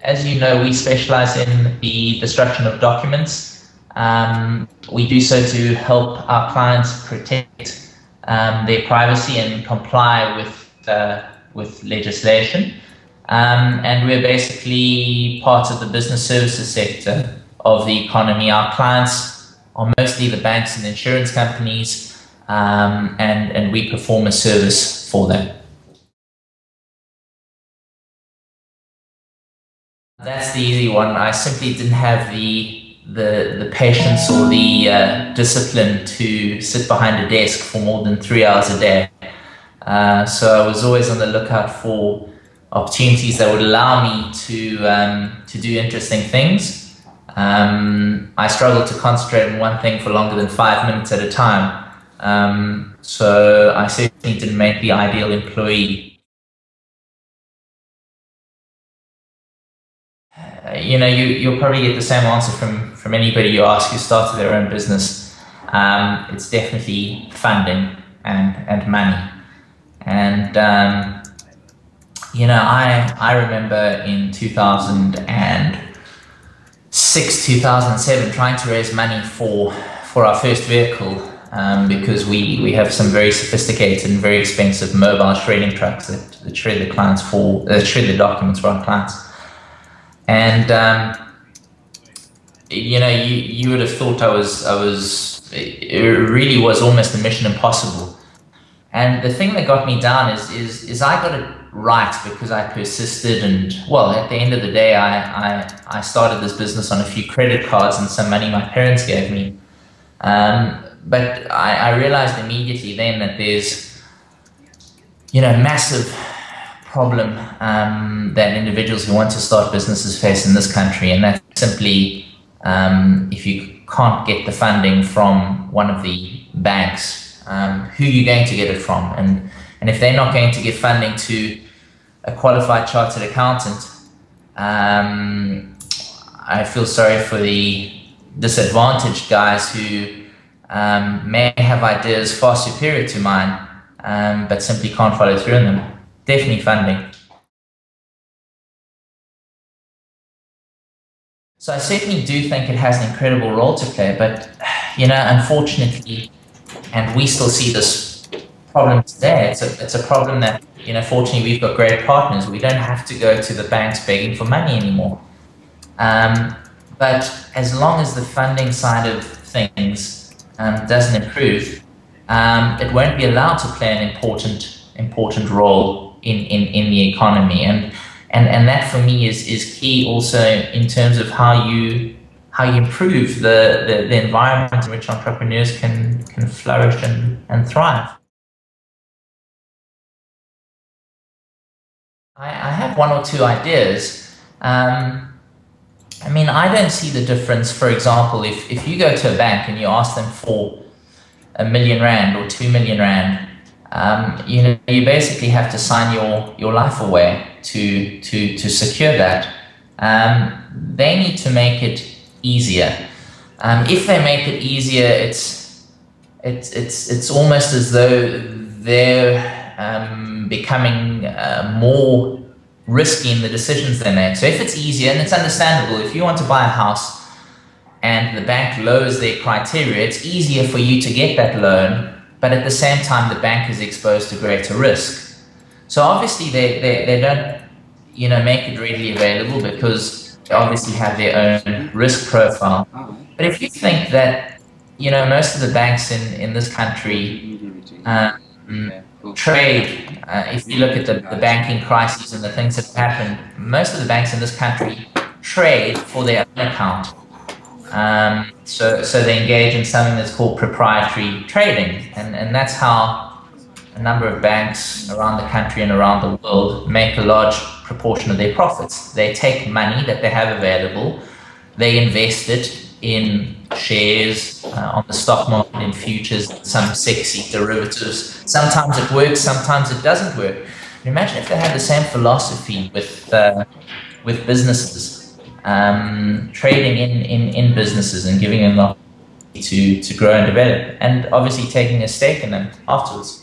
as you know, we specialize in the destruction of documents. We do so to help our clients protect their privacy and comply with legislation. And we're basically part of the business services sector of the economy. Our clients are mostly the banks and insurance companies, and we perform a service for them. That's the easy one. I simply didn't have the patience or the discipline to sit behind a desk for more than 3 hours a day. So I was always on the lookout for opportunities that would allow me to do interesting things. I struggled to concentrate on one thing for longer than 5 minutes at a time. So I certainly didn't make the ideal employee. You know, you'll probably get the same answer from anybody you ask who started their own business. It's definitely funding and money. And you know, I remember in 2006, 2007, trying to raise money for our first vehicle, because we have some very sophisticated and very expensive mobile shredding trucks that shred the documents for our clients. And you know, you would have thought it really was almost a mission impossible. And the thing that got me down is I got it right because I persisted, and well, at the end of the day, I started this business on a few credit cards and some money my parents gave me. But I realized immediately then that there's, you know, massive problem that individuals who want to start businesses face in this country, and that's simply if you can't get the funding from one of the banks, who are you going to get it from? And if they're not going to give funding to a qualified chartered accountant, I feel sorry for the disadvantaged guys who may have ideas far superior to mine, but simply can't follow through on them. Definitely funding. So I certainly do think it has an incredible role to play, but you know, unfortunately, and we still see this problem today, it's a problem that, you know, fortunately we've got great partners. We don't have to go to the banks begging for money anymore. But as long as the funding side of things doesn't improve, it won't be allowed to play an important role in the economy, and that for me is key also in terms of how you improve the environment in which entrepreneurs can flourish and thrive. I have one or two ideas. I mean, I don't see the difference. For example, if you go to a bank and you ask them for R1 million or 2 million rand, you know, you basically have to sign your life away to secure that. They need to make it easier. If they make it easier, it's almost as though they're becoming more risky in the decisions they make. So if it's easier, and it's understandable, if you want to buy a house and the bank lowers their criteria, it's easier for you to get that loan. But at the same time, the bank is exposed to greater risk. So obviously they don't, you know, make it readily available because they obviously have their own risk profile. But if you think that, you know, most of the banks in this country trade, if you look at the banking crises and the things that have happened, most of the banks in this country trade for their own account. So they engage in something that's called proprietary trading, and that's how a number of banks around the country and around the world make a large proportion of their profits. They take money that they have available, they invest it in shares on the stock market, in futures, some sexy derivatives. Sometimes it works, sometimes it doesn't work. Imagine if they had the same philosophy with businesses. Trading in businesses and giving them the opportunity to grow and develop, and obviously taking a stake in them afterwards.